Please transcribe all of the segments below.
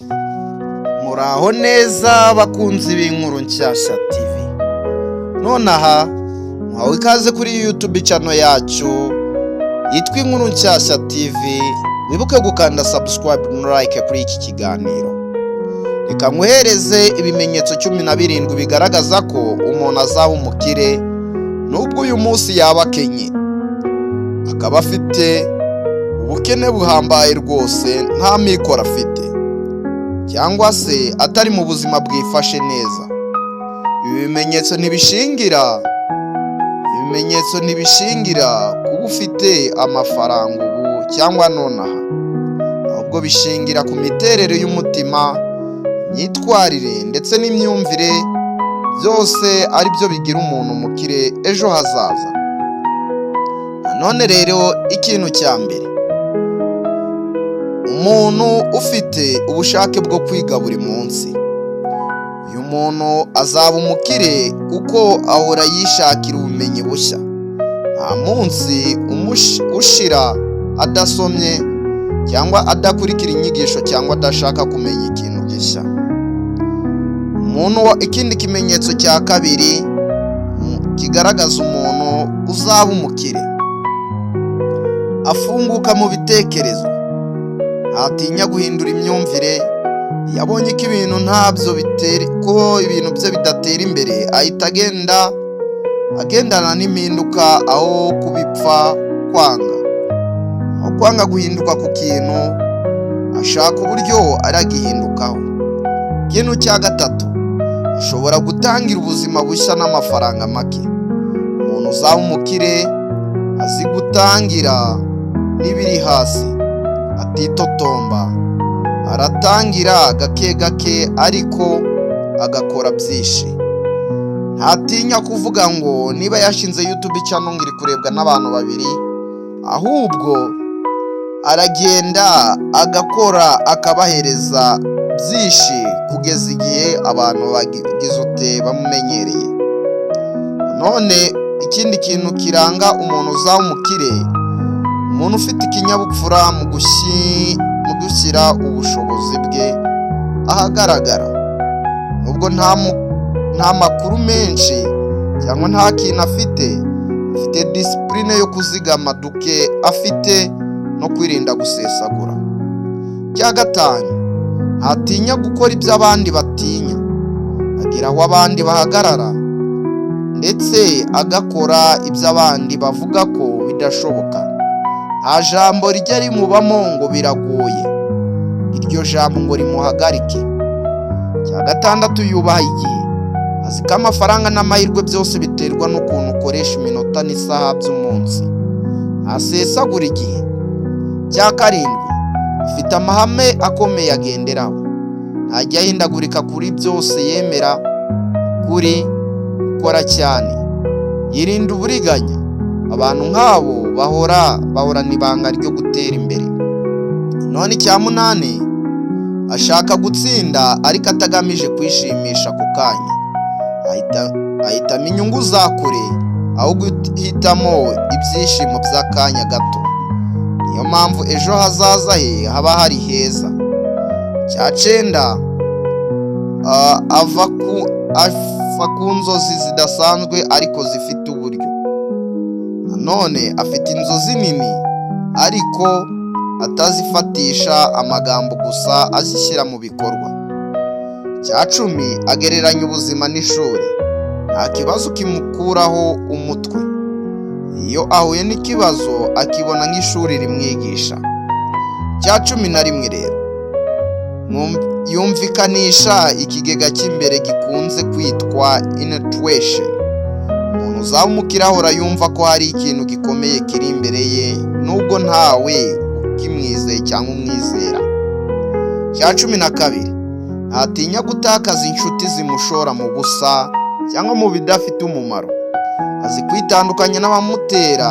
Muraho neza bakunzi b'inkuru nshyashya TV. Nonaha mwawe ikaze kuri YouTube channel yacu yitwa Inkuru Nshyashya TV. Wibuke gukanda subscribe na like kuri iki kiganiro. Reka nkuhereze ibimenyetso 17 bigaragaza ko umuntu azaba umukire nubwo uyu munsi yaba akenye, akaba afite ubukene buhambaye rwose, nta mikoro afite cyangwa se atari mu buzima bwifashe neza. Ibi bimenyetso ntibishingira kuba ufite amafaranga ubu cyangwa nonaha, ahubwo bishingira ku miterere y'umutima, imyitwarire ndetse n'imyumvire, byose ari byo bigira umuntu umukire ejo hazaza. None rero ikintu cya mbere, umuntu ufite ubushake bwo kwiga buri munsi, uyu muntu azaba umukire kuko ahora yishakira ubumenyi bushya. Nta munsi ushira adasomye cyangwa adakurikira inyigisho cyangwa adashaka kumenya ikintu gishya. Ikindi kimenyetso cya kabiri kigaragaza umuntu uzaba umukire, afunguka mu bitekerezo, ntatinya guhindura imyumvire. Yabonye ko ibintu ibintu bye bidatera imbere, ahita agendana n'impinduka aho kubipfa kwanga guhinduka ku kintu, ashaka uburyo aragihindukaho. Ikintu cya gatatu, ashobora gutangira ubuzima bushya n'amafaranga make. Umuntu uzaba umukire azi gutangira n'ibiri hasi, atitotomba, aratangira gake gake ariko agakora byinshi. Ntatinya kuvuga ngo niba yashinze YouTube channel ngiri kurebwa n'abantu babiri, ahubwo aragenda agakora akabahereza byinshi kugeza igihe abantu bagize bamumenyereye. None ikindi kintu kiranga umuntu uzaba umukire, umuntu ufite ikinyabupfura mu gushyira ubushobozi bwe ahagaragara. Nubwo nta makuru menshi cyangwa nta kintu afite discipline yo kuzigama duke afite no kwirinda gusesagura. Cya gatanu, ntatinya gukora ibyo abandi batinya, agira aho abandi bahagarara ndetse agakora ibyo abandi bavuga ko bidashoboka. Nta jambo rijya rimubamo ngo biragoye, iryo jambo ngo rimuhagarike. Cya gatandatu, yubaha igihe, azi ko amafaranga n'amahirwe byose biterwa n'ukuntu ukoresha iminota n'isaha by'umunsi, ntasesagura igihe. Cya karindwi, afite amahame akomeye agenderaho, ntajya ahindagurika kuri byose, yemera kuri gukora cyane, yirinda uburiganya. Abantu nk'abo bahorana ibanga ryo gutera imbere. None icya munani, ashaka gutsinda ariko atagamije kwishimisha ku kanya, ahitamo inyungu za kure aho guhitamo ibyishimo by'akanya gato. Niyo mpamvu ejo hazaza he haba hari heza. Cya cyenda, ava ku nzozi zidasanzwe ariko zifite uburyo. Nanone afite inzozi nini ariko atazifatisha amagambo gusa, azishyira mu bikorwa. Cya cumi, agereranya ubuzima n'ishuri, nta kibazo kimukuraho umutwe. Iyo ahuye n'ikibazo akibona nk'ishuri rimwigisha. Cya cumi na rimwe rero, yumvikanisha ikigega cy'imbere gikunze kwitwa intuition. Umuntu uzaba umukire ahora yumva ko hari ikintu gikomeye kiri imbere ye nubwo ntawe ukimwizeye cyangwa umwizera. Cya cumi na kabiri, ntatinya gutakaza inshuti zimushora mu busa cyangwa mu bidafite umumaro. Azi kwitandukanya n'abamutera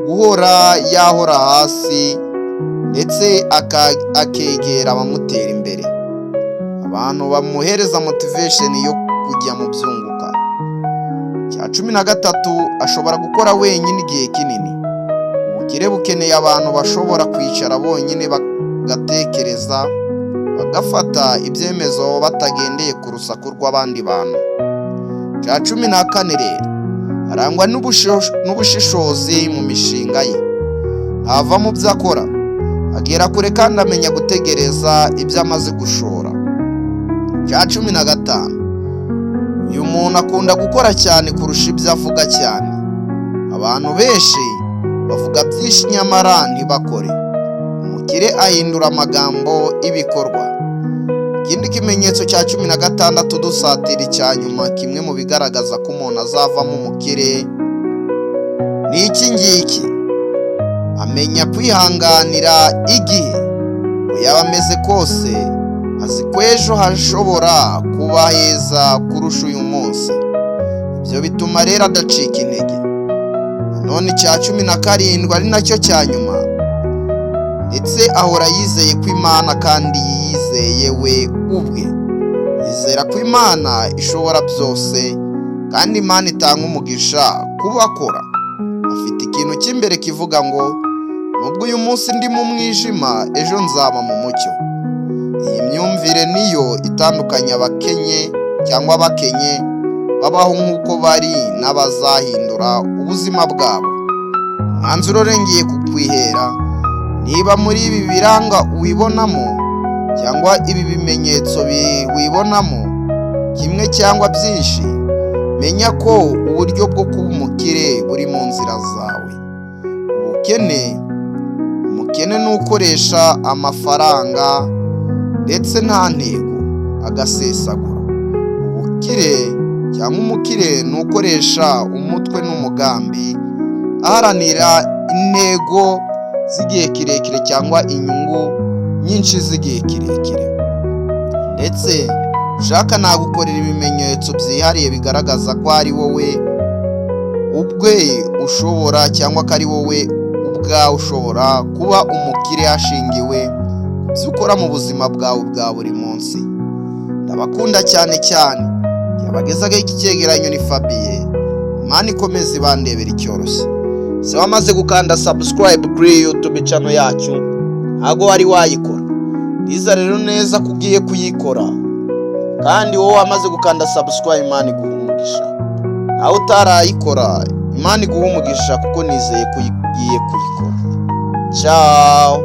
guhora yahora hasi ndetse akegera abamutera imbere, abantu bamuhereza motivation yo kujya mu byunguka. Cya cumi na gatatu, ashobora gukora wenyine igihe kinini. Ubukire bukeneye abantu bashobora kwicara bonyine bagatekereza, bagafata ibyemezo batagendeye ku rusaku rw'abandi bantu. Cya 14 rero, arangwa n'ubushishozi mu mishinga ye. Ntava mu byo akora, agera kure kandi amenya gutegereza ibyo amaze gushora. Cya 15, uyu muntu akunda gukora cyane kurusha ibyo avuga cyane. Abantu benshi bavuga byinshi nyamara ntibakore. Umukire ahindura amagambo ibikorwa. Ikindi kimenyetso cya 16 dusatira icya nyuma, kimwe mu bigaragaza ko umuntu azavamo umukire, ni iki ngiki: amenya kwihanganira igihe ngo yaba ameze kose, azi ko ejo hashobora kuba heza kurusha uyu munsi. Ibyo bituma rero adacika intege. Nanone icya 17 ari nacyo cya nyuma, ndetse ahora yizeye ko Imana kandi yizeye we ubwe. Yizera ko Imana ishobora byose kandi Imana itanga umugisha kuba akora. Afite ikintu cy'imbere kivuga ngo nubwo uyu munsi ndi mu mwijima, ejo nzaba mu mucyo. Iyi myumvire niyo itandukanya abakenye cyangwa abakenye babaho nk'uko bari n'abazahindura ubuzima bwabo. Umwanzuro urengeye ku kwihera. Niba muri ibi biranga wibonamo cyangwa ibi bimenyetso wibonamo kimwe cyangwa byinshi, menya ko uburyo bwo kuba umukire buri mu nzira zawe. Umukene n'ukoresha amafaranga ndetse nta ntego, agasesagura. Ubukire cyangwa umukire n'ukoresha umutwe n'umugambi, aharanira intego z'igihe kirekire cyangwa inyungu nyinshi z'igihe kirekire. Ndetse ushaka nagukorera ibimenyetso byihariye bigaragaza ko ari wowe ubwe ushobora cyangwa ko ari wowe ubwawe ushobora kuba umukire hashingiwe ku byo ukora mu buzima bwawe bwa buri munsi. Ndabakunda cyane cyane. Yabagezaga iki cyegeranyo ni Fabien. Imana ikomeze ibandebera icyoroshye. Se wamaze gukanda subscribe kuri YouTube channel yacu, ntago wari wayikora. Niza rero neza kugiye kuyikora. Kandi wowe wamaze gukanda subscribe, Imana iguha umugisha. Nawe utarayikora, Imana iguha umugisha kuko nizeye kugiye kuyikora. Ciao.